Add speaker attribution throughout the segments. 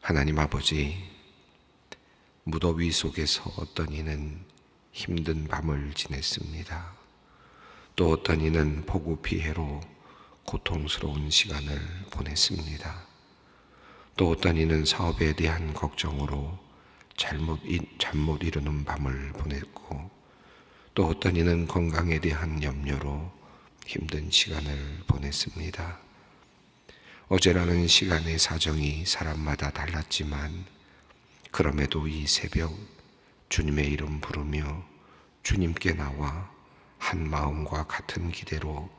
Speaker 1: 하나님 아버지, 무더위 속에서 어떤 이는 힘든 밤을 지냈습니다. 또 어떤 이는 폭우 피해로 고통스러운 시간을 보냈습니다. 또 어떤 이는 사업에 대한 걱정으로 잠 못 이루는 밤을 보냈고, 또 어떤 이는 건강에 대한 염려로 힘든 시간을 보냈습니다. 어제라는 시간의 사정이 사람마다 달랐지만 그럼에도 이 새벽 주님의 이름 부르며 주님께 나와 한 마음과 같은 기대로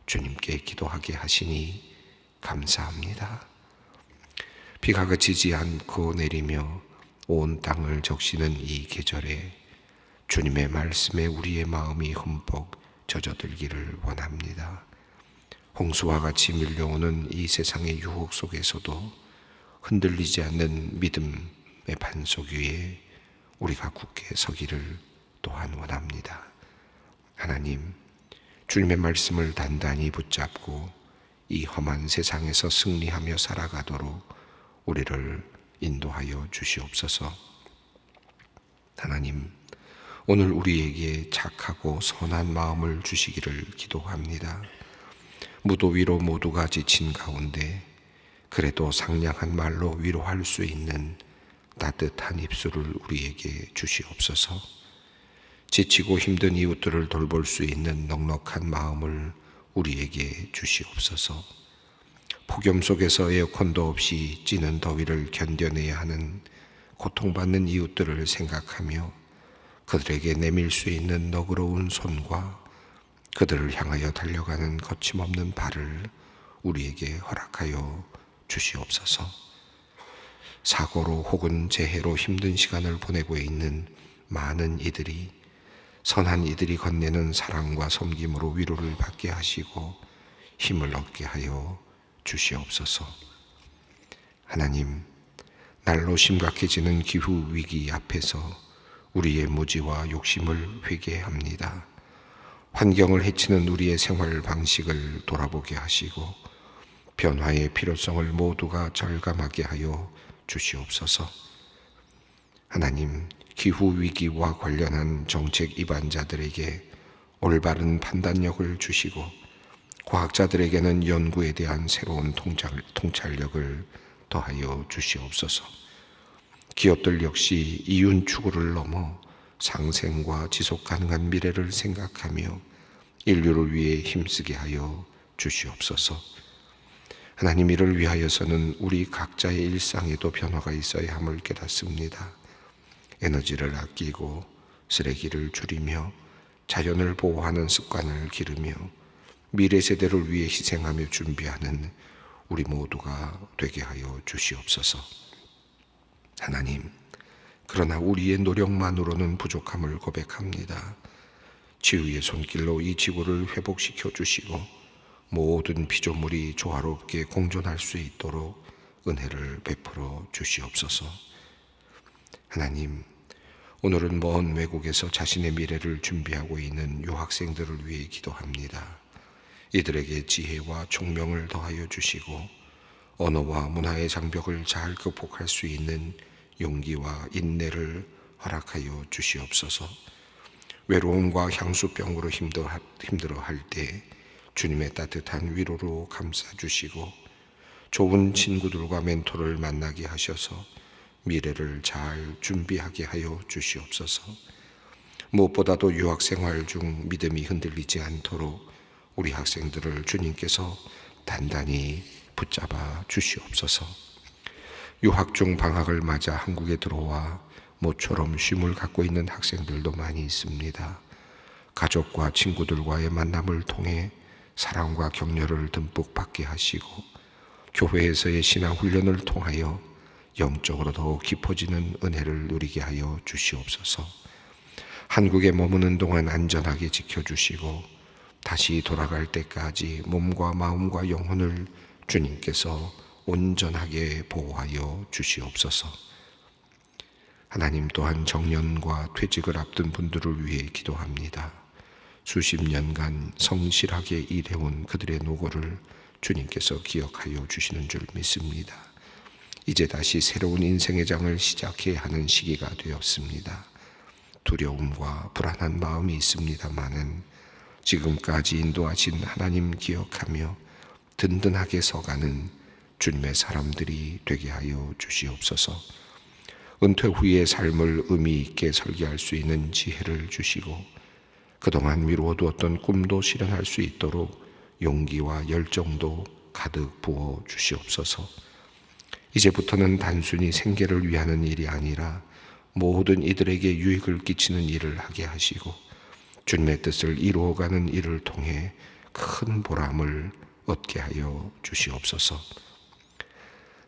Speaker 1: 주님께 기도하게 하시니 감사합니다. 비가 그치지 않고 내리며 온 땅을 적시는 이 계절에 주님의 말씀에 우리의 마음이 흠뻑 젖어들기를 원합니다. 홍수와 같이 밀려오는 이 세상의 유혹 속에서도 흔들리지 않는 믿음의 반석 위에 우리가 굳게 서기를 또한 원합니다. 하나님, 주님의 말씀을 단단히 붙잡고 이 험한 세상에서 승리하며 살아가도록 우리를 인도하여 주시옵소서. 하나님, 오늘 우리에게 착하고 선한 마음을 주시기를 기도합니다. 무더위로 모두가 지친 가운데 그래도 상냥한 말로 위로할 수 있는 따뜻한 입술을 우리에게 주시옵소서. 지치고 힘든 이웃들을 돌볼 수 있는 넉넉한 마음을 우리에게 주시옵소서. 폭염 속에서 에어컨도 없이 찌는 더위를 견뎌내야 하는 고통받는 이웃들을 생각하며 그들에게 내밀 수 있는 너그러운 손과 그들을 향하여 달려가는 거침없는 발을 우리에게 허락하여 주시옵소서. 사고로 혹은 재해로 힘든 시간을 보내고 있는 많은 이들이 선한 이들이 건네는 사랑과 섬김으로 위로를 받게 하시고 힘을 얻게 하여 주시옵소서. 하나님, 날로 심각해지는 기후 위기 앞에서 우리의 무지와 욕심을 회개합니다. 환경을 해치는 우리의 생활 방식을 돌아보게 하시고 변화의 필요성을 모두가 절감하게 하여 주시옵소서. 하나님, 기후 위기와 관련한 정책 입안자들에게 올바른 판단력을 주시고 과학자들에게는 연구에 대한 새로운 통찰력을 더하여 주시옵소서. 기업들 역시 이윤 추구를 넘어 상생과 지속 가능한 미래를 생각하며 인류를 위해 힘쓰게 하여 주시옵소서. 하나님, 이를 위하여서는 우리 각자의 일상에도 변화가 있어야 함을 깨닫습니다. 에너지를 아끼고 쓰레기를 줄이며 자연을 보호하는 습관을 기르며 미래 세대를 위해 희생하며 준비하는 우리 모두가 되게 하여 주시옵소서. 하나님, 그러나 우리의 노력만으로는 부족함을 고백합니다. 치유의 손길로 이 지구를 회복시켜 주시고 모든 피조물이 조화롭게 공존할 수 있도록 은혜를 베풀어 주시옵소서. 하나님, 오늘은 먼 외국에서 자신의 미래를 준비하고 있는 유학생들을 위해 기도합니다. 이들에게 지혜와 총명을 더하여 주시고 언어와 문화의 장벽을 잘 극복할 수 있는 용기와 인내를 허락하여 주시옵소서. 외로움과 향수병으로 힘들어할 때 주님의 따뜻한 위로로 감싸주시고 좋은 친구들과 멘토를 만나게 하셔서 미래를 잘 준비하게 하여 주시옵소서. 무엇보다도 유학생활 중 믿음이 흔들리지 않도록 우리 학생들을 주님께서 단단히 붙잡아 주시옵소서. 유학 중 방학을 맞아 한국에 들어와 모처럼 쉼을 갖고 있는 학생들도 많이 있습니다. 가족과 친구들과의 만남을 통해 사랑과 격려를 듬뿍 받게 하시고 교회에서의 신앙 훈련을 통하여 영적으로 더욱 깊어지는 은혜를 누리게 하여 주시옵소서. 한국에 머무는 동안 안전하게 지켜주시고 다시 돌아갈 때까지 몸과 마음과 영혼을 주님께서 온전하게 보호하여 주시옵소서. 하나님, 또한 정년과 퇴직을 앞둔 분들을 위해 기도합니다. 수십 년간 성실하게 일해온 그들의 노고를 주님께서 기억하여 주시는 줄 믿습니다. 이제 다시 새로운 인생의 장을 시작해야 하는 시기가 되었습니다. 두려움과 불안한 마음이 있습니다마는 지금까지 인도하신 하나님 기억하며 든든하게 서가는 주님의 사람들이 되게 하여 주시옵소서. 은퇴 후의 삶을 의미 있게 설계할 수 있는 지혜를 주시고 그동안 미루어두었던 꿈도 실현할 수 있도록 용기와 열정도 가득 부어 주시옵소서. 이제부터는 단순히 생계를 위하는 일이 아니라 모든 이들에게 유익을 끼치는 일을 하게 하시고 주님의 뜻을 이루어가는 일을 통해 큰 보람을 얻게 하여 주시옵소서.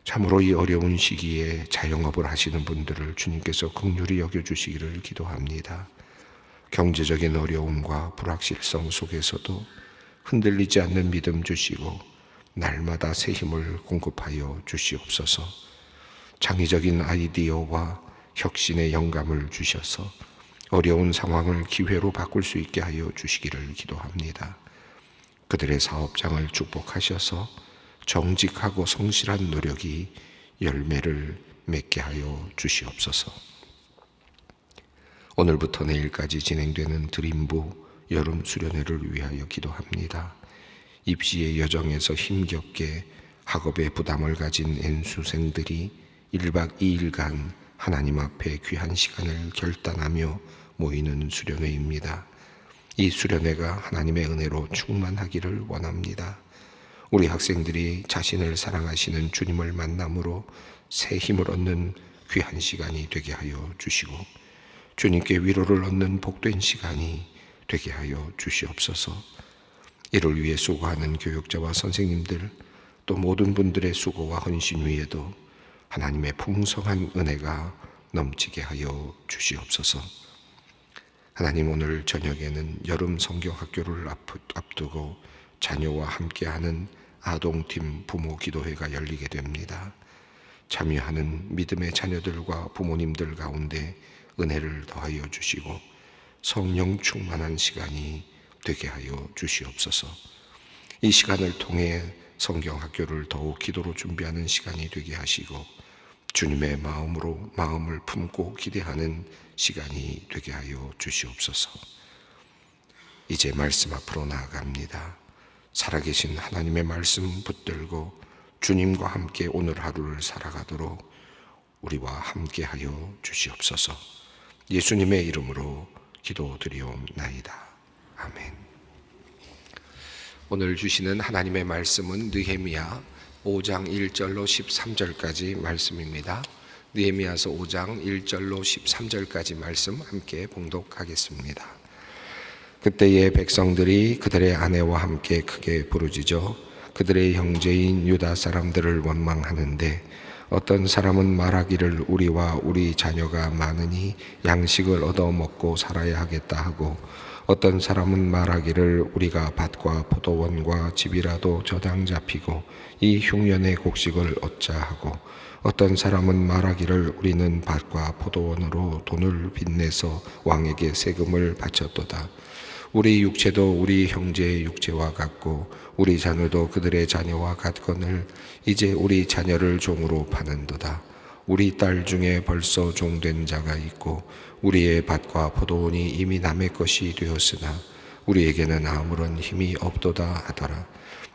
Speaker 1: 참으로 이 어려운 시기에 자영업을 하시는 분들을 주님께서 긍휼히 여겨주시기를 기도합니다. 경제적인 어려움과 불확실성 속에서도 흔들리지 않는 믿음 주시고 날마다 새 힘을 공급하여 주시옵소서. 창의적인 아이디어와 혁신의 영감을 주셔서 어려운 상황을 기회로 바꿀 수 있게 하여 주시기를 기도합니다. 그들의 사업장을 축복하셔서 정직하고 성실한 노력이 열매를 맺게 하여 주시옵소서. 오늘부터 내일까지 진행되는 드림부 여름 수련회를 위하여 기도합니다. 입시의 여정에서 힘겹게 학업의 부담을 가진 N수생들이 1박 2일간 하나님 앞에 귀한 시간을 결단하며 모이는 수련회입니다. 이 수련회가 하나님의 은혜로 충만하기를 원합니다. 우리 학생들이 자신을 사랑하시는 주님을 만남으로 새 힘을 얻는 귀한 시간이 되게 하여 주시고 주님께 위로를 얻는 복된 시간이 되게 하여 주시옵소서. 이를 위해 수고하는 교육자와 선생님들 또 모든 분들의 수고와 헌신 위에도 하나님의 풍성한 은혜가 넘치게 하여 주시옵소서. 하나님, 오늘 저녁에는 여름 성경학교를 앞두고 자녀와 함께하는 아동팀 부모 기도회가 열리게 됩니다. 참여하는 믿음의 자녀들과 부모님들 가운데 은혜를 더하여 주시고 성령 충만한 시간이 되게 하여 주시옵소서. 이 시간을 통해 성경학교를 더욱 기도로 준비하는 시간이 되게 하시고 주님의 마음으로 마음을 품고 기대하는 시간이 되게 하여 주시옵소서. 이제 말씀 앞으로 나아갑니다. 살아계신 하나님의 말씀 붙들고 주님과 함께 오늘 하루를 살아가도록 우리와 함께 하여 주시옵소서. 예수님의 이름으로 기도드리옵나이다. 아멘. 오늘 주시는 하나님의 말씀은 느헤미야 5장 1절로 13절까지 말씀입니다. 느헤미야서 5장 1절로 13절까지 말씀 함께 봉독하겠습니다. 그때의 백성들이 그들의 아내와 함께 크게 부르짖어 그들의 형제인 유다 사람들을 원망하는데 어떤 사람은 말하기를 우리와 우리 자녀가 많으니 양식을 얻어 먹고 살아야 하겠다 하고 어떤 사람은 말하기를 우리가 밭과 포도원과 집이라도 저당 잡히고 이 흉년의 곡식을 얻자 하고 어떤 사람은 말하기를 우리는 밭과 포도원으로 돈을 빚내서 왕에게 세금을 바쳤도다. 우리 육체도 우리 형제의 육체와 같고 우리 자녀도 그들의 자녀와 같거늘 이제 우리 자녀를 종으로 파는도다. 우리 딸 중에 벌써 종된 자가 있고 우리의 밭과 포도원이 이미 남의 것이 되었으나 우리에게는 아무런 힘이 없도다 하더라.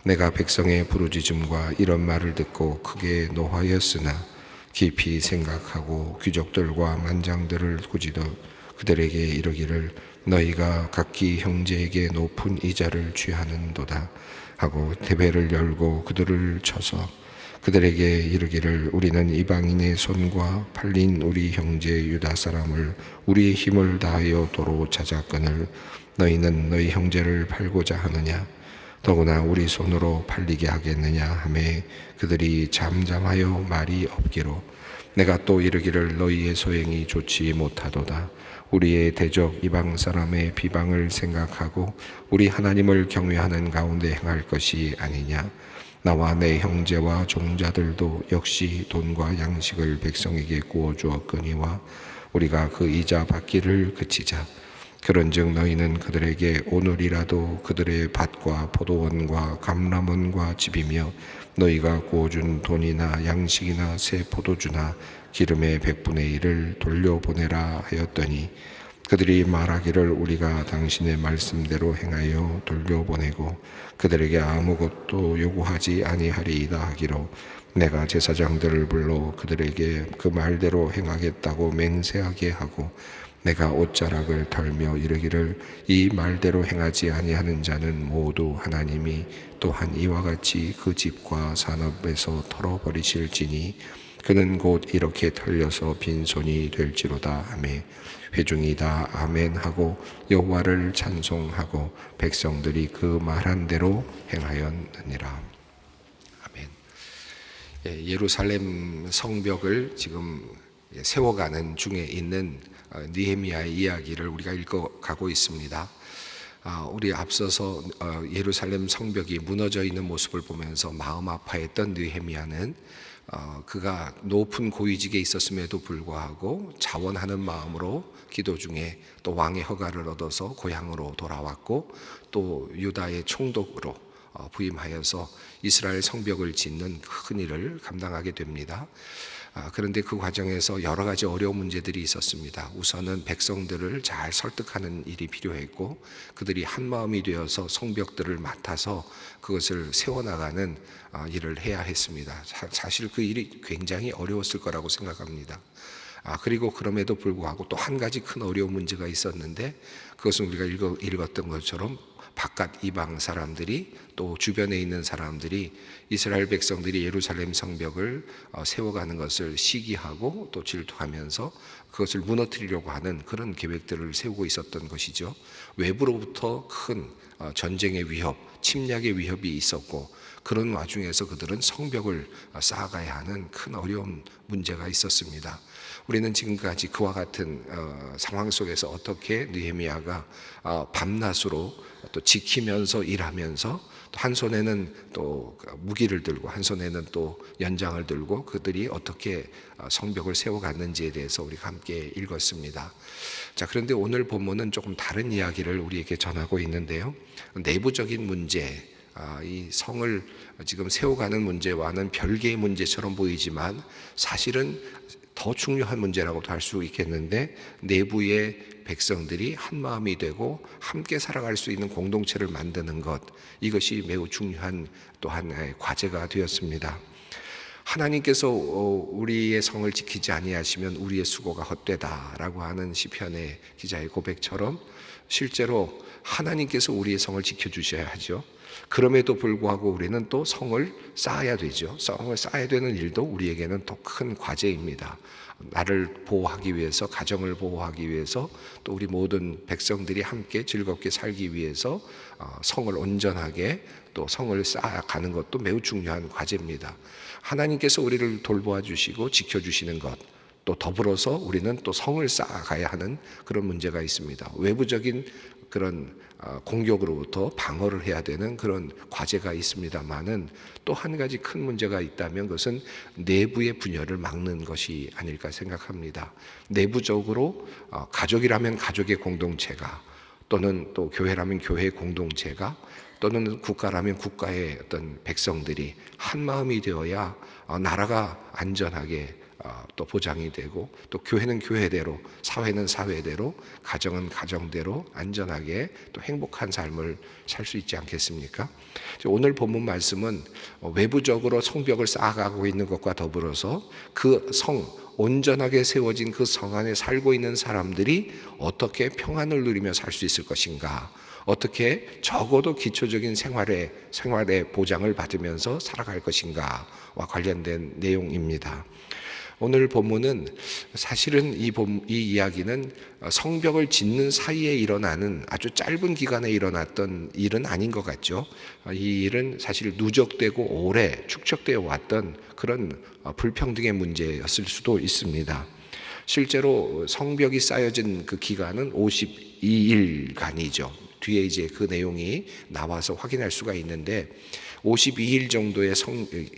Speaker 1: 내가 백성의 부르짖음과 이런 말을 듣고 크게 노하였으나 깊이 생각하고 귀족들과 만장들을 꾸짖어 그들에게 이르기를 너희가 각기 형제에게 높은 이자를 취하는도다 하고 대배를 열고 그들을 쳐서 그들에게 이르기를 우리는 이방인의 손과 팔린 우리 형제 유다 사람을 우리의 힘을 다하여 도로 찾았거늘 너희는 너희 형제를 팔고자 하느냐 더구나 우리 손으로 팔리게 하겠느냐 하매 그들이 잠잠하여 말이 없기로 내가 또 이르기를 너희의 소행이 좋지 못하도다. 우리의 대적 이방 사람의 비방을 생각하고 우리 하나님을 경외하는 가운데 행할 것이 아니냐. 나와 내 형제와 종자들도 역시 돈과 양식을 백성에게 구워 주었거니와 우리가 그 이자 받기를 그치자. 그런즉 너희는 그들에게 오늘이라도 그들의 밭과 포도원과 감람원과 집이며 너희가 구워준 돈이나 양식이나 새 포도주나 기름의 100분의 1을 돌려보내라 하였더니 그들이 말하기를 우리가 당신의 말씀대로 행하여 돌려보내고 그들에게 아무것도 요구하지 아니하리이다 하기로 내가 제사장들을 불러 그들에게 그 말대로 행하겠다고 맹세하게 하고 내가 옷자락을 털며 이르기를 이 말대로 행하지 아니하는 자는 모두 하나님이 또한 이와 같이 그 집과 산업에서 털어버리실지니 그는 곧 이렇게 털려서 빈손이 될지로다 하매 회중이 다 아멘 하고 여호와를 찬송하고 백성들이 그 말한 대로 행하였느니라. 아멘. 예루살렘 성벽을 지금 세워가는 중에 있는 느헤미야의 이야기를 우리가 읽어가고 있습니다. 우리 앞서서 예루살렘 성벽이 무너져 있는 모습을 보면서 마음 아파했던 느헤미야는 그가 높은 고위직에 있었음에도 불구하고 자원하는 마음으로 기도 중에 또 왕의 허가를 얻어서 고향으로 돌아왔고 또 유다의 총독으로 부임하여서 이스라엘 성벽을 짓는 큰 일을 감당하게 됩니다. 그런데 그 과정에서 여러 가지 어려운 문제들이 있었습니다. 우선은 백성들을 잘 설득하는 일이 필요했고 그들이 한 마음이 되어서 성벽들을 맡아서 그것을 세워나가는 일을 해야 했습니다. 사실 그 일이 굉장히 어려웠을 거라고 생각합니다. 그리고 그럼에도 불구하고 또 한 가지 큰 어려운 문제가 있었는데 그것은 우리가 읽었던 것처럼 바깥 이방 사람들이 또 주변에 있는 사람들이 이스라엘 백성들이 예루살렘 성벽을 세워가는 것을 시기하고 또 질투하면서 그것을 무너뜨리려고 하는 그런 계획들을 세우고 있었던 것이죠. 외부로부터 큰 전쟁의 위협, 침략의 위협이 있었고 그런 와중에서 그들은 성벽을 쌓아가야 하는 큰 어려운 문제가 있었습니다. 우리는 지금까지 그와 같은 상황 속에서 어떻게 느헤미야가 밤낮으로 또 지키면서 일하면서 또 한 손에는 또 무기를 들고 한 손에는 또 연장을 들고 그들이 어떻게 성벽을 세워갔는지에 대해서 우리가 함께 읽었습니다. 자, 그런데 오늘 본문은 조금 다른 이야기를 우리에게 전하고 있는데요. 내부적인 문제, 이 성을 지금 세워가는 문제와는 별개의 문제처럼 보이지만 사실은 더 중요한 문제라고도 할 수 있겠는데 내부의 백성들이 한 마음이 되고 함께 살아갈 수 있는 공동체를 만드는 것, 이것이 매우 중요한 또 하나의 과제가 되었습니다. 하나님께서 우리의 성을 지키지 아니하시면 우리의 수고가 헛되다라고 하는 시편의 기자의 고백처럼 실제로 하나님께서 우리의 성을 지켜주셔야 하죠. 그럼에도 불구하고 우리는 또 성을 쌓아야 되죠. 성을 쌓아야 되는 일도 우리에게는 더 큰 과제입니다. 나를 보호하기 위해서, 가정을 보호하기 위해서, 또 우리 모든 백성들이 함께 즐겁게 살기 위해서 성을 온전하게 또 성을 쌓아가는 것도 매우 중요한 과제입니다. 하나님께서 우리를 돌보아 주시고 지켜주시는 것, 또 더불어서 우리는 또 성을 쌓아가야 하는 그런 문제가 있습니다. 외부적인 그런 공격으로부터 방어를 해야 되는 그런 과제가 있습니다만은 또 한 가지 큰 문제가 있다면 그것은 내부의 분열을 막는 것이 아닐까 생각합니다. 내부적으로 가족이라면 가족의 공동체가, 또는 또 교회라면 교회의 공동체가, 또는 국가라면 국가의 어떤 백성들이 한 마음이 되어야 나라가 안전하게 또 보장이 되고 또 교회는 교회대로, 사회는 사회대로, 가정은 가정대로 안전하게 또 행복한 삶을 살 수 있지 않겠습니까? 오늘 본문 말씀은 외부적으로 성벽을 쌓아가고 있는 것과 더불어서 그 성, 온전하게 세워진 그 성 안에 살고 있는 사람들이 어떻게 평안을 누리며 살 수 있을 것인가, 어떻게 적어도 기초적인 생활의 보장을 받으면서 살아갈 것인가와 관련된 내용입니다. 오늘 본문은 사실은 이 이야기는 성벽을 짓는 사이에 일어나는 아주 짧은 기간에 일어났던 일은 아닌 것 같죠. 이 일은 사실 누적되고 오래 축적되어 왔던 그런 불평등의 문제였을 수도 있습니다. 실제로 성벽이 쌓여진 그 기간은 52일간이죠. 뒤에 이제 그 내용이 나와서 확인할 수가 있는데 52일 정도의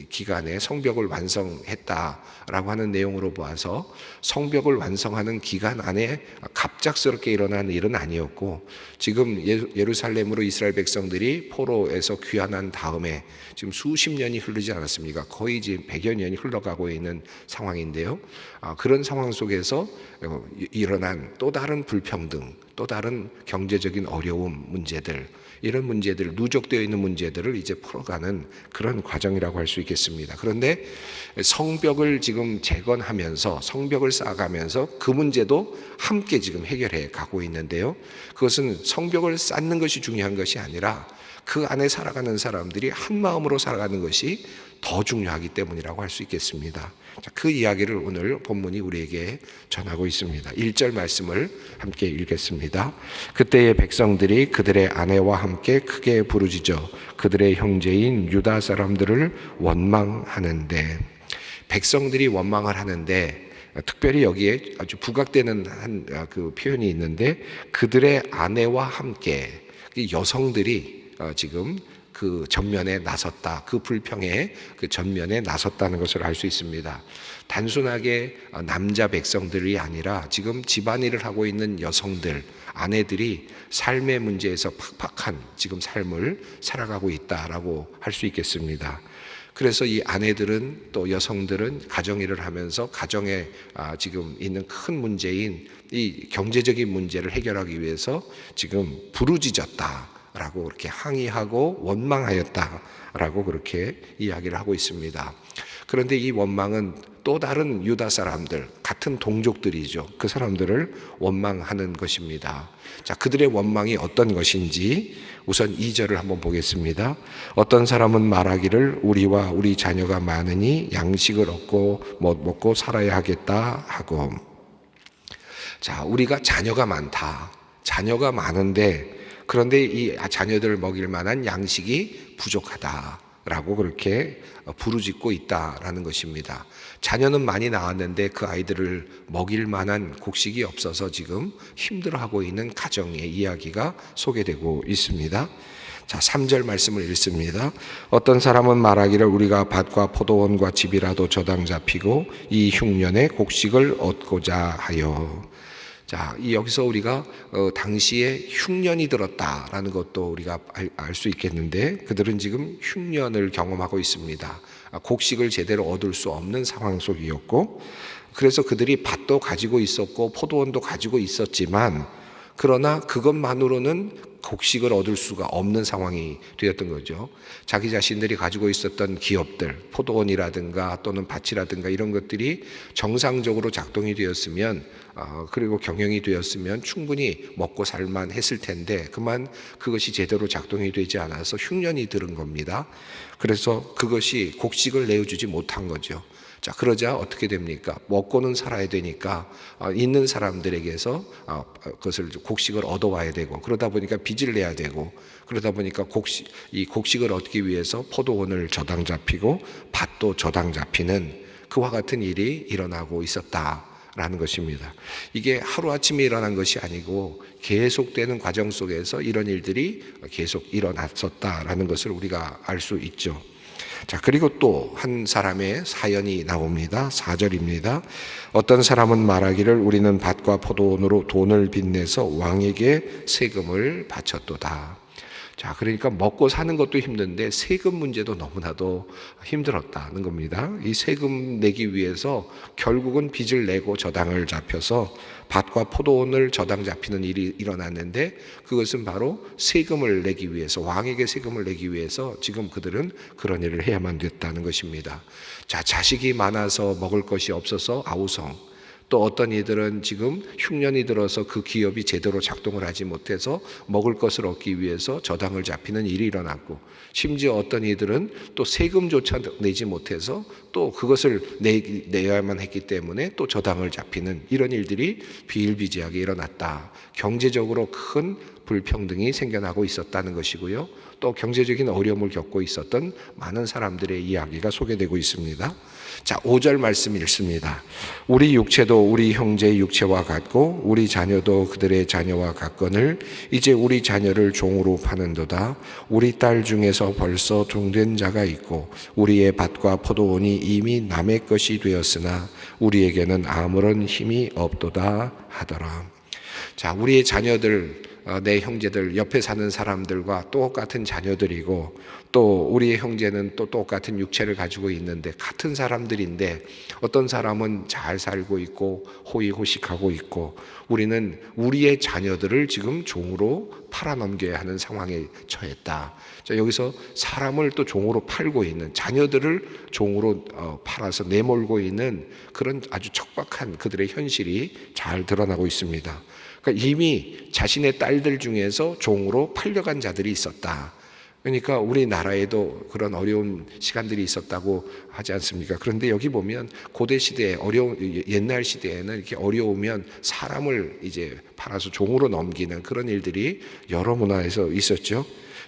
Speaker 1: 기간에 성벽을 완성했다라고 하는 내용으로 봐서 성벽을 완성하는 기간 안에 갑작스럽게 일어난 일은 아니었고, 지금 예루살렘으로 이스라엘 백성들이 포로에서 귀환한 다음에 지금 수십 년이 흐르지 않았습니까? 거의 지금 100여 년이 흘러가고 있는 상황인데요. 그런 상황 속에서 일어난 또 다른 불평등, 또 다른 경제적인 어려움 문제들, 이런 문제들, 누적되어 있는 문제들을 이제 풀어가는 그런 과정이라고 할 수 있겠습니다. 그런데 성벽을 지금 재건하면서, 성벽을 쌓아가면서 그 문제도 함께 지금 해결해 가고 있는데요. 그것은 성벽을 쌓는 것이 중요한 것이 아니라 그 안에 살아가는 사람들이 한 마음으로 살아가는 것이 더 중요하기 때문이라고 할 수 있겠습니다. 자, 그 이야기를 오늘 본문이 우리에게 전하고 있습니다. 1절 말씀을 함께 읽겠습니다. 그때의 백성들이 그들의 아내와 함께 크게 부르짖어 그들의 형제인 유다 사람들을 원망하는데, 백성들이 원망을 하는데 특별히 여기에 아주 부각되는 그 표현이 있는데, 그들의 아내와 함께, 여성들이 지금 그 전면에 나섰다, 그 불평의 그 전면에 나섰다는 것을 알 수 있습니다. 단순하게 남자 백성들이 아니라 지금 집안일을 하고 있는 여성들, 아내들이 삶의 문제에서 팍팍한 지금 삶을 살아가고 있다라고 할 수 있겠습니다. 그래서 이 아내들은, 또 여성들은 가정일을 하면서 가정에 지금 있는 큰 문제인 이 경제적인 문제를 해결하기 위해서 지금 부르짖었다라고 그렇게 항의하고 원망하였다라고 그렇게 이야기를 하고 있습니다. 그런데 이 원망은 또 다른 유다 사람들, 같은 동족들이죠. 그 사람들을 원망하는 것입니다. 자, 그들의 원망이 어떤 것인지 우선 2절을 한번 보겠습니다. 어떤 사람은 말하기를 우리와 우리 자녀가 많으니 양식을 얻고 먹고 살아야 하겠다 하고. 자, 우리가 자녀가 많다. 자녀가 많은데, 그런데 이 자녀들을 먹일 만한 양식이 부족하다라고 그렇게 부르짖고 있다라는 것입니다. 자녀는 많이 낳았는데 그 아이들을 먹일 만한 곡식이 없어서 지금 힘들어하고 있는 가정의 이야기가 소개되고 있습니다. 자, 3절 말씀을 읽습니다. 어떤 사람은 말하기를 우리가 밭과 포도원과 집이라도 저당 잡히고 이 흉년에 곡식을 얻고자 하여. 자, 여기서 우리가 당시에 흉년이 들었다라는 것도 우리가 알 수 있겠는데, 그들은 지금 흉년을 경험하고 있습니다. 곡식을 제대로 얻을 수 없는 상황 속이었고, 그래서 그들이 밭도 가지고 있었고 포도원도 가지고 있었지만, 그러나 그것만으로는 곡식을 얻을 수가 없는 상황이 되었던 거죠. 자기 자신들이 가지고 있었던 기업들, 포도원이라든가 또는 밭이라든가 이런 것들이 정상적으로 작동이 되었으면, 그리고 경영이 되었으면 충분히 먹고 살만 했을 텐데, 그만 그것이 제대로 작동이 되지 않아서 흉년이 들은 겁니다. 그래서 그것이 곡식을 내어주지 못한 거죠. 자, 그러자 어떻게 됩니까? 먹고는 살아야 되니까 있는 사람들에게서 그것을 곡식을 얻어와야 되고, 그러다 보니까 빚을 내야 되고, 그러다 보니까 이 곡식을 얻기 위해서 포도원을 저당 잡히고 밭도 저당 잡히는 그와 같은 일이 일어나고 있었다라는 것입니다. 이게 하루아침에 일어난 것이 아니고 계속되는 과정 속에서 이런 일들이 계속 일어났었다라는 것을 우리가 알 수 있죠. 자, 그리고 또 한 사람의 사연이 나옵니다. 4절입니다. 어떤 사람은 말하기를 우리는 밭과 포도원으로 돈을 빚내서 왕에게 세금을 바쳤도다. 자, 그러니까 먹고 사는 것도 힘든데 세금 문제도 너무나도 힘들었다는 겁니다. 이 세금 내기 위해서 결국은 빚을 내고 저당을 잡혀서 밭과 포도원을 저당 잡히는 일이 일어났는데, 그것은 바로 세금을 내기 위해서, 왕에게 세금을 내기 위해서 지금 그들은 그런 일을 해야만 됐다는 것입니다. 자, 자식이 많아서 먹을 것이 없어서 아우성, 또 어떤 이들은 지금 흉년이 들어서 그 기업이 제대로 작동을 하지 못해서 먹을 것을 얻기 위해서 저당을 잡히는 일이 일어났고, 심지어 어떤 이들은 또 세금조차 내지 못해서 또 그것을 내야만 했기 때문에 또 저당을 잡히는 이런 일들이 비일비재하게 일어났다. 경제적으로 큰 불평등이 생겨나고 있었다는 것이고요. 또 경제적인 어려움을 겪고 있었던 많은 사람들의 이야기가 소개되고 있습니다. 자, 5절 말씀 읽습니다. 우리 육체도 우리 형제의 육체와 같고 우리 자녀도 그들의 자녀와 같거늘 이제 우리 자녀를 종으로 파는도다. 우리 딸 중에서 벌써 종된 자가 있고 우리의 밭과 포도원이 이미 남의 것이 되었으나 우리에게는 아무런 힘이 없도다 하더라. 자, 우리의 자녀들, 내 형제들, 옆에 사는 사람들과 똑같은 자녀들이고, 또 우리의 형제는 또 똑같은 육체를 가지고 있는데 같은 사람들인데, 어떤 사람은 잘 살고 있고 호의호식하고 있고, 우리는 우리의 자녀들을 지금 종으로 팔아넘겨야 하는 상황에 처했다. 자, 여기서 사람을 또 종으로 팔고 있는, 자녀들을 종으로 팔아서 내몰고 있는 그런 아주 척박한 그들의 현실이 잘 드러나고 있습니다. 그러니까 이미 자신의 딸들 중에서 종으로 팔려간 자들이 있었다. 그러니까 우리나라에도 그런 어려운 시간들이 있었다고 하지 않습니까? 그런데 여기 보면 고대 시대에 옛날 시대에는 이렇게 어려우면 사람을 이제 팔아서 종으로 넘기는 그런 일들이 여러 문화에서 있었죠.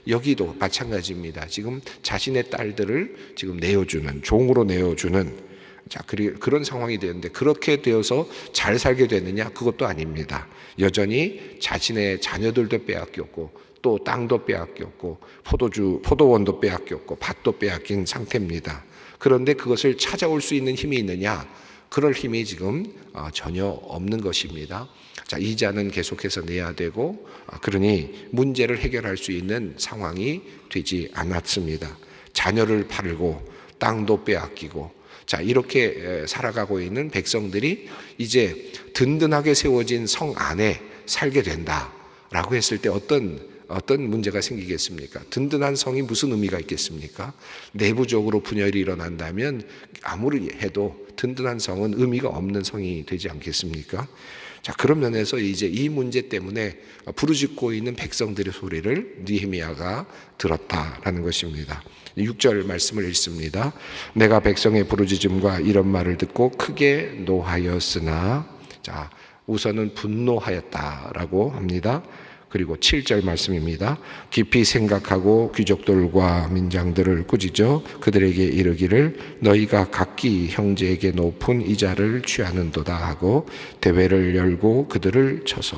Speaker 1: 여기도 마찬가지입니다. 지금 자신의 딸들을 지금 내어주는, 종으로 내어주는, 자, 그런 상황이 되는데, 그렇게 되어서 잘 살게 되느냐? 그것도 아닙니다. 여전히 자신의 자녀들도 빼앗겼고, 또 땅도 빼앗겼고, 포도원도 빼앗겼고, 밭도 빼앗긴 상태입니다. 그런데 그것을 찾아올 수 있는 힘이 있느냐? 그럴 힘이 지금 전혀 없는 것입니다. 자, 이자는 계속해서 내야 되고, 그러니 문제를 해결할 수 있는 상황이 되지 않았습니다. 자녀를 팔고 땅도 빼앗기고, 자, 이렇게 살아가고 있는 백성들이 이제 든든하게 세워진 성 안에 살게 된다라고 했을 때 어떤 문제가 생기겠습니까? 든든한 성이 무슨 의미가 있겠습니까? 내부적으로 분열이 일어난다면 아무리 해도 든든한 성은 의미가 없는 성이 되지 않겠습니까? 자, 그런 면에서 이제 이 문제 때문에 부르짖고 있는 백성들의 소리를 느헤미야가 들었다라는 것입니다. 6절 말씀을 읽습니다. 내가 백성의 부르짖음과 이런 말을 듣고 크게 노하였으나, 자, 우선은 분노하였다라고 합니다. 그리고 7절 말씀입니다. 깊이 생각하고 귀족들과 민장들을 꾸짖어 그들에게 이르기를 너희가 각기 형제에게 높은 이자를 취하는도다 하고 대회를 열고 그들을 쳐서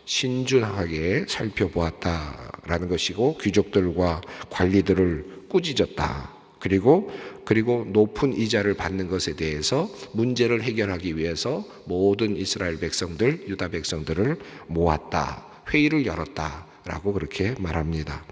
Speaker 1: 신중하게 살펴보았다라는 것이고, 귀족들과 관리들을 꾸짖었다. 그리고 높은 이자를 받는 것에 대해서 문제를 해결하기 위해서 모든 이스라엘 백성들, 유다 백성들을 모았다. 회의를 열었다라고 그렇게 말합니다.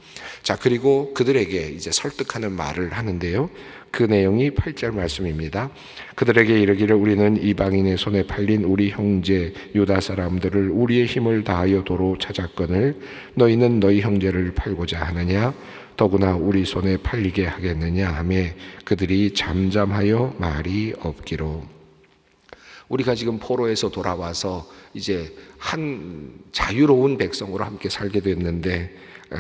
Speaker 1: 자, 그리고 그들에게 이제 설득하는 말을 하는데요. 그 내용이 8절 말씀입니다. 그들에게 이르기를 우리는 이방인의 손에 팔린 우리 형제 유다 사람들을 우리의 힘을 다하여 도로 찾았거늘 너희는 너희 형제를 팔고자 하느냐? 더구나 우리 손에 팔리게 하겠느냐 하며 그들이 잠잠하여 말이 없기로. 우리가 지금 포로에서 돌아와서 이제 한 자유로운 백성으로 함께 살게 됐는데,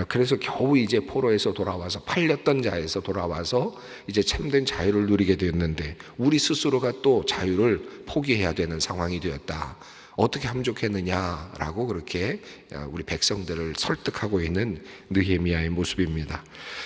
Speaker 1: 그래서 겨우 이제 포로에서 돌아와서 팔렸던 자에서 돌아와서 이제 참된 자유를 누리게 되었는데, 우리 스스로가 또 자유를 포기해야 되는 상황이 되었다. 어떻게 하면 좋겠느냐라고 그렇게 우리 백성들을 설득하고 있는 느헤미야의 모습입니다.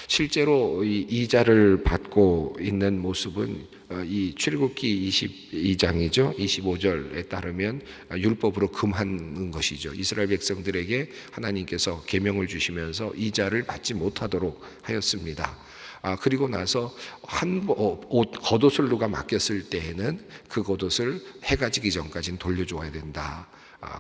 Speaker 1: 실제로 이 이자를 받고 있는 모습은 이 출애굽기 22장이죠. 25절에 따르면 율법으로 금하는 것이죠. 이스라엘 백성들에게 하나님께서 계명을 주시면서 이자를 받지 못하도록 하였습니다. 그리고 나서 겉옷을 누가 맡겼을 때에는 그 겉옷을 해가 지기 전까지는 돌려줘야 된다.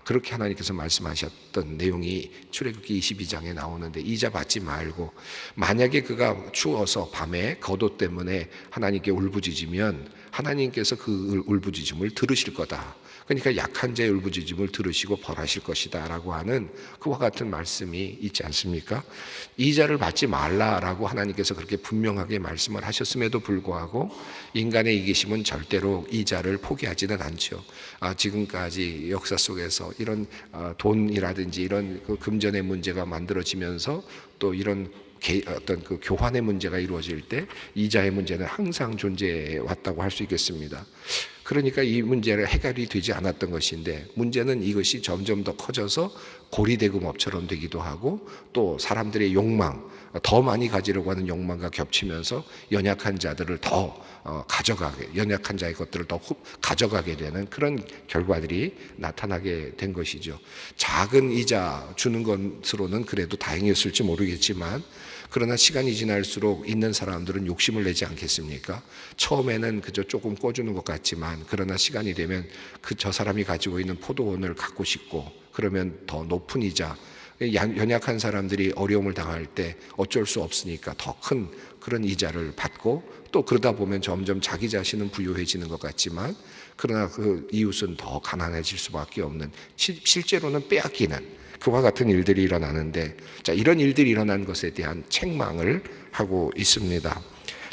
Speaker 1: 그렇게 하나님께서 말씀하셨던 내용이 출애굽기 22장에 나오는데, 이자 받지 말고 만약에 그가 추워서 밤에 겉옷 때문에 하나님께 울부짖으면 하나님께서 그 울부짖음을 들으실 거다. 그러니까 약한 자의 울부짖음을 들으시고 벌하실 것이다 라고 하는 그와 같은 말씀이 있지 않습니까? 이자를 받지 말라라고 하나님께서 그렇게 분명하게 말씀을 하셨음에도 불구하고 인간의 이기심은 절대로 이자를 포기하지는 않죠. 지금까지 역사 속에서 이런 돈이라든지 이런 그 금전의 문제가 만들어지면서 또 이런 어떤 그 교환의 문제가 이루어질 때 이자의 문제는 항상 존재해 왔다고 할 수 있겠습니다. 그러니까 이 문제를 해결이 되지 않았던 것인데, 문제는 이것이 점점 더 커져서 고리대금업처럼 되기도 하고, 또 사람들의 욕망, 더 많이 가지려고 하는 욕망과 겹치면서 연약한 자들을 더 연약한 자의 것들을 더 가져가게 되는 그런 결과들이 나타나게 된 것이죠. 작은 이자 주는 것으로는 그래도 다행이었을지 모르겠지만, 그러나 시간이 지날수록 있는 사람들은 욕심을 내지 않겠습니까? 처음에는 그저 조금 꿔주는 것 같지만, 그러나 시간이 되면 저 사람이 가지고 있는 포도원을 갖고 싶고, 그러면 더 높은 이자, 연약한 사람들이 어려움을 당할 때 어쩔 수 없으니까 더 큰 그런 이자를 받고, 또 그러다 보면 점점 자기 자신은 부유해지는 것 같지만, 그러나 그 이웃은 더 가난해질 수밖에 없는, 실제로는 빼앗기는 그와 같은 일들이 일어나는데, 자, 이런 일들이 일어난 것에 대한 책망을 하고 있습니다.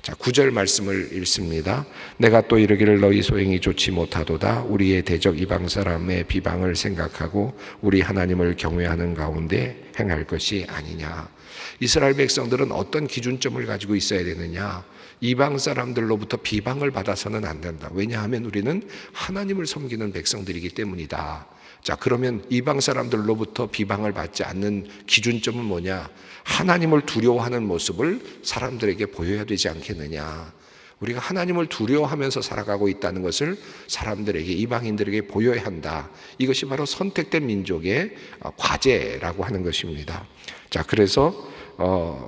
Speaker 1: 자, 9절 말씀을 읽습니다. 내가 또 이르기를 너희 소행이 좋지 못하도다. 우리의 대적 이방 사람의 비방을 생각하고 우리 하나님을 경외하는 가운데 행할 것이 아니냐. 이스라엘 백성들은 어떤 기준점을 가지고 있어야 되느냐? 이방 사람들로부터 비방을 받아서는 안 된다. 왜냐하면 우리는 하나님을 섬기는 백성들이기 때문이다. 자, 그러면 이방 사람들로부터 비방을 받지 않는 기준점은 뭐냐? 하나님을 두려워하는 모습을 사람들에게 보여야 되지 않겠느냐? 우리가 하나님을 두려워하면서 살아가고 있다는 것을 사람들에게, 이방인들에게 보여야 한다. 이것이 바로 선택된 민족의 과제라고 하는 것입니다. 자, 그래서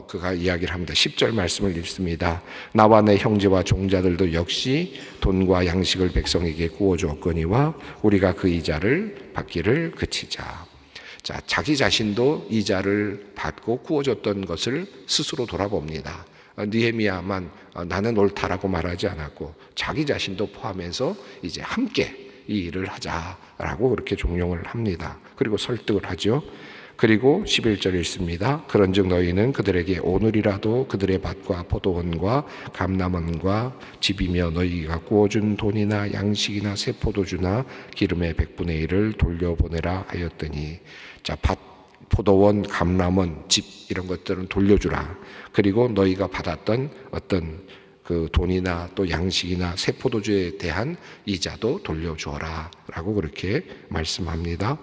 Speaker 1: 그가 이야기를 합니다. 10절 말씀을 읽습니다. 나와 내 형제와 종자들도 역시 돈과 양식을 백성에게 구워주었거니와 우리가 그 이자를 받기를 그치자. 자, 자기 자신도 이자를 받고 구워줬던 것을 스스로 돌아봅니다. 느헤미야만 나는 옳다라고 말하지 않았고, 자기 자신도 포함해서 이제 함께 이 일을 하자라고 그렇게 종용을 합니다. 그리고 설득을 하죠. 그리고 11절 읽습니다. 그런즉 너희는 그들에게 오늘이라도 그들의 밭과 포도원과 감람원과 집이며 너희가 구워준 돈이나 양식이나 새 포도주나 기름의 100분의 1을 돌려보내라 하였더니, 자, 밭, 포도원, 감람원, 집 이런 것들은 돌려주라. 그리고 너희가 받았던 어떤 그 돈이나 또 양식이나 새 포도주에 대한 이자도 돌려주어라 라고 그렇게 말씀합니다.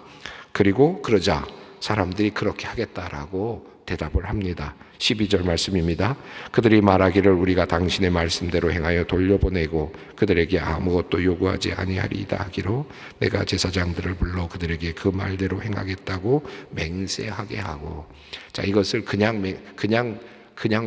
Speaker 1: 그리고 그러자 사람들이 그렇게 하겠다라고 대답을 합니다. 12절 말씀입니다. 그들이 말하기를 우리가 당신의 말씀대로 행하여 돌려보내고 그들에게 아무것도 요구하지 아니하리이다 하기로 내가 제사장들을 불러 그들에게 그 말대로 행하겠다고 맹세하게 하고. 자, 이것을 그냥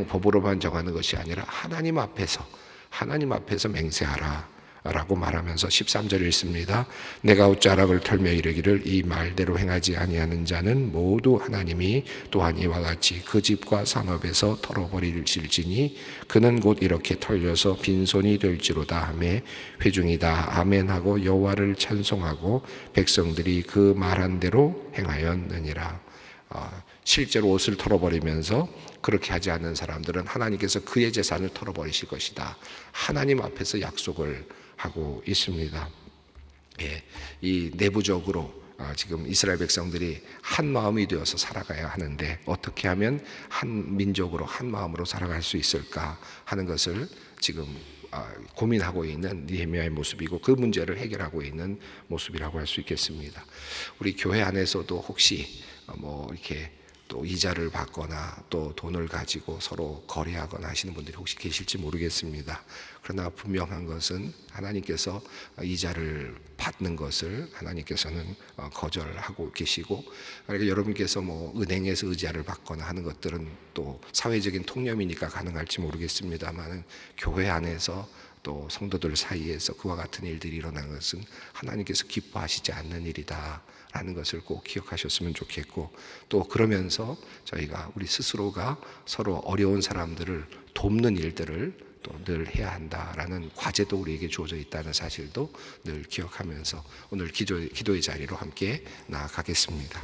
Speaker 1: 법으로만 정하는 것이 아니라 하나님 앞에서 맹세하라 라고 말하면서 13절 읽습니다. 내가 옷자락을 털며 이르기를 이 말대로 행하지 아니하는 자는 모두 하나님이 또한 이와 같이 그 집과 산업에서 털어버릴지니 그는 곧 이렇게 털려서 빈손이 될지로다 하매 회중이다 아멘하고 여호와를 찬송하고 백성들이 그 말한 대로 행하였느니라. 실제로 옷을 털어버리면서 그렇게 하지 않는 사람들은 하나님께서 그의 재산을 털어버리실 것이다. 하나님 앞에서 약속을 하고 있습니다. 예, 이 내부적으로 지금 이스라엘 백성들이 한 마음이 되어서 살아가야 하는데 어떻게 하면 한 민족으로 한 마음으로 살아갈 수 있을까 하는 것을 지금 고민하고 있는 느헤미야의 모습이고, 그 문제를 해결하고 있는 모습이라고 할 수 있겠습니다. 우리 교회 안에서도 혹시 이렇게 또 이자를 받거나 또 돈을 가지고 서로 거래하거나 하시는 분들이 혹시 계실지 모르겠습니다. 그러나 분명한 것은 하나님께서 이자를 받는 것을 하나님께서는 거절하고 계시고, 그러니까 여러분께서 은행에서 이자를 받거나 하는 것들은 또 사회적인 통념이니까 가능할지 모르겠습니다만, 교회 안에서 또 성도들 사이에서 그와 같은 일들이 일어나는 것은 하나님께서 기뻐하시지 않는 일이다 라는 것을 꼭 기억하셨으면 좋겠고, 또 그러면서 저희가 우리 스스로가 서로 어려운 사람들을 돕는 일들을 또 늘 해야 한다라는 과제도 우리에게 주어져 있다는 사실도 늘 기억하면서 오늘 기도의 자리로 함께 나아가겠습니다.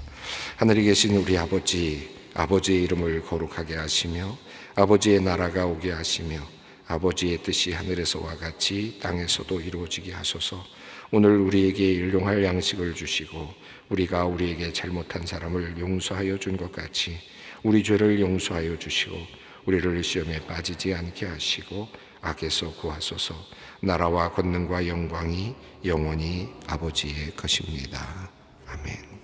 Speaker 1: 하늘에 계신 우리 아버지의 이름을 거룩하게 하시며 아버지의 나라가 오게 하시며 아버지의 뜻이 하늘에서와 같이 땅에서도 이루어지게 하소서. 오늘 우리에게 일용할 양식을 주시고 우리가 우리에게 잘못한 사람을 용서하여 준 것 같이 우리 죄를 용서하여 주시고 우리를 시험에 빠지지 않게 하시고 악에서 구하소서. 나라와 권능과 영광이 영원히 아버지의 것입니다. 아멘.